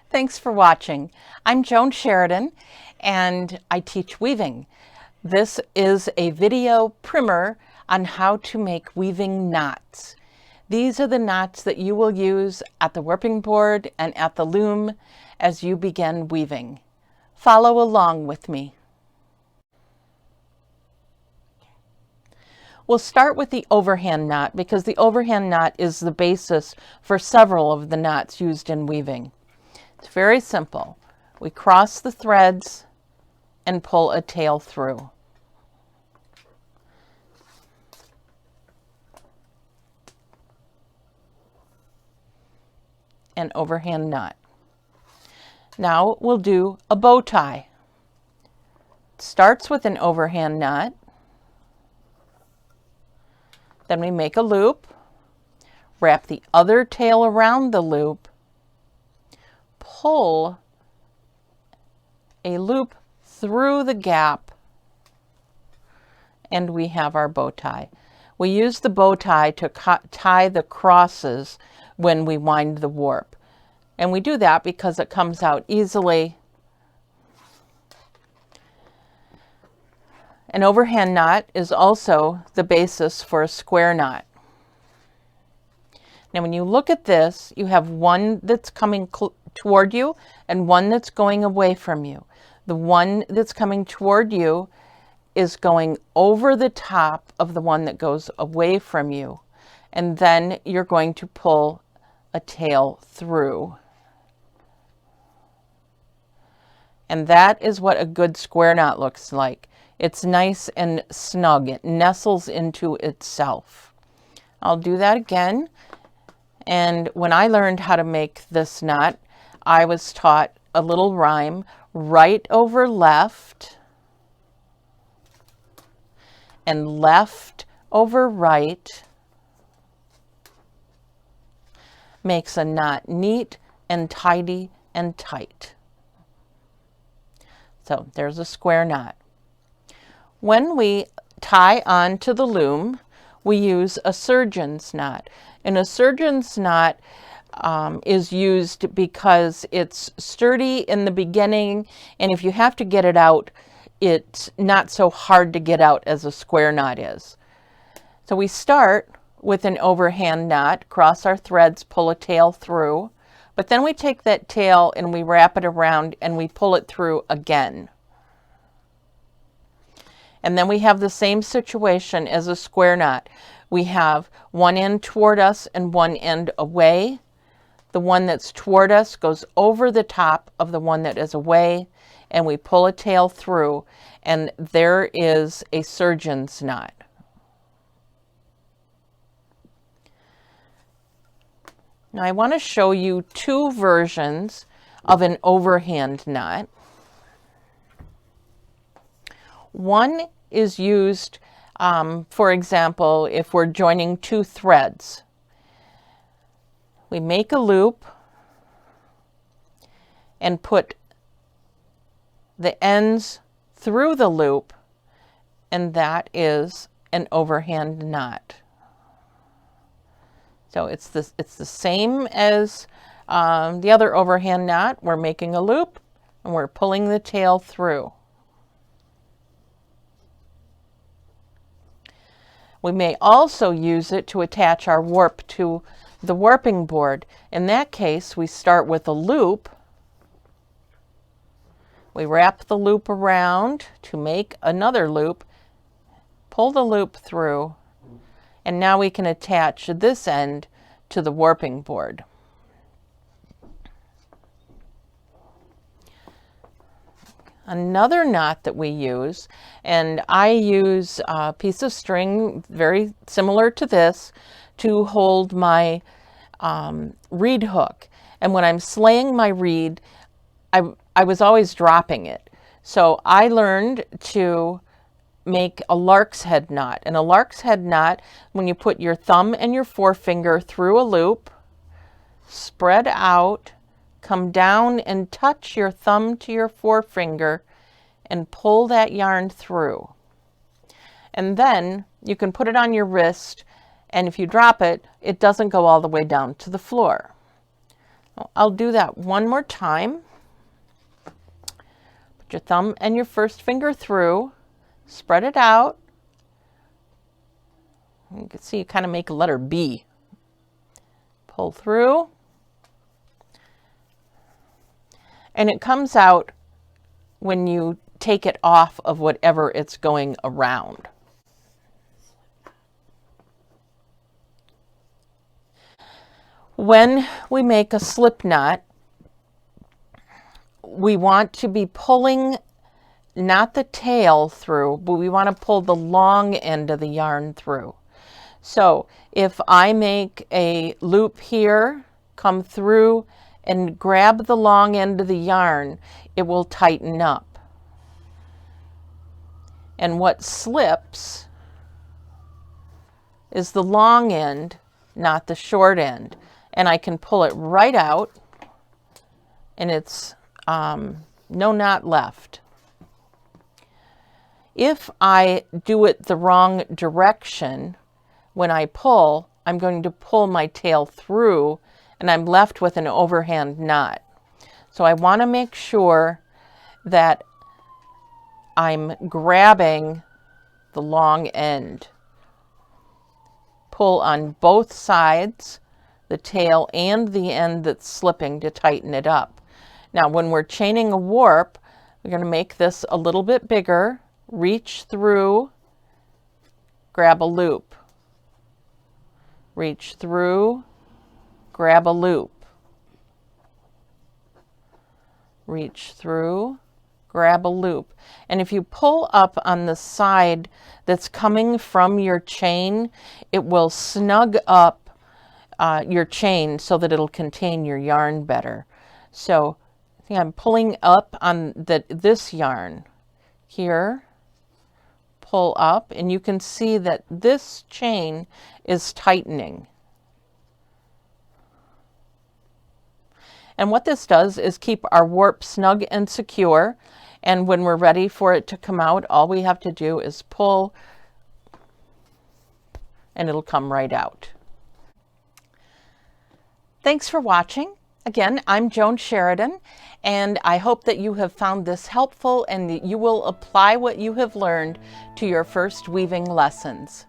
Thanks for watching. I'm Joan Sheridan and I teach weaving. This is a video primer on how to make weaving knots. These are the knots that you will use at the warping board and at the loom as you begin weaving. Follow along with me. We'll start with the overhand knot because the overhand knot is the basis for several of the knots used in weaving. It's very simple. We cross the threads and pull a tail through. An overhand knot. Now we'll do a bow tie. It starts with an overhand knot. Then we make a loop, wrap the other tail around the loop, pull a loop through the gap, and we have our bow tie. We use the bow tie to tie the crosses when we wind the warp. And we do that because it comes out easily. An overhand knot is also the basis for a square knot. Now when you look at this, you have one that's coming toward you and one that's going away from you. The one that's coming toward you is going over the top of the one that goes away from you. And then you're going to pull a tail through. And that is what a good square knot looks like. It's nice and snug. It nestles into itself. I'll do that again. And when I learned how to make this knot, I was taught a little rhyme: right over left and left over right makes a knot neat and tidy and tight. So there's a square knot. When we tie onto the loom, we use a surgeon's knot. And a surgeon's knot is used because it's sturdy in the beginning, and if you have to get it out, it's not so hard to get out as a square knot is. So we start with an overhand knot, cross our threads, pull a tail through, but then we take that tail and we wrap it around and we pull it through again. And then we have the same situation as a square knot. We have one end toward us and one end away. The one that's toward us goes over the top of the one that is away, and we pull a tail through, and there is a surgeon's knot. Now I want to show you two versions of an overhand knot. One is used, for example, if we're joining two threads. We make a loop and put the ends through the loop, and that is an overhand knot. So it's the same as the other overhand knot. We're making a loop and we're pulling the tail through. We may also use it to attach our warp to the warping board. In that case, we start with a loop. We wrap the loop around to make another loop, pull the loop through, and now we can attach this end to the warping board. Another knot that we use, and I use a piece of string very similar to this to hold my reed hook. And when I'm slaying my reed, I was always dropping it. So I learned to make a lark's head knot. And a lark's head knot, when you put your thumb and your forefinger through a loop, spread out, come down and touch your thumb to your forefinger and pull that yarn through. And then you can put it on your wrist, and if you drop it, it doesn't go all the way down to the floor. I'll do that one more time. Put your thumb and your first finger through, spread it out. You can see you kind of make a letter B. Pull through. And it comes out when you take it off of whatever it's going around. When we make a slip knot, we want to be pulling not the tail through, but we want to pull the long end of the yarn through. So if I make a loop here, come through and grab the long end of the yarn, it will tighten up. And what slips is the long end, not the short end. And I can pull it right out, and it's no knot left. If I do it the wrong direction, when I pull, I'm going to pull my tail through, and I'm left with an overhand knot. So I want to make sure that I'm grabbing the long end. Pull on both sides, the tail and the end that's slipping, to tighten it up. Now when we're chaining a warp, we're going to make this a little bit bigger. Reach through, grab a loop. Reach through, grab a loop. Reach through, grab a loop. And if you pull up on the side that's coming from your chain, it will snug up your chain so that it'll contain your yarn better. So I think I'm pulling up on this yarn here, pull up, and you can see that this chain is tightening. And what this does is keep our warp snug and secure, and when we're ready for it to come out, all we have to do is pull and it'll come right out. Thanks for watching. Again, I'm Joan Sheridan, and I hope that you have found this helpful and that you will apply what you have learned to your first weaving lessons.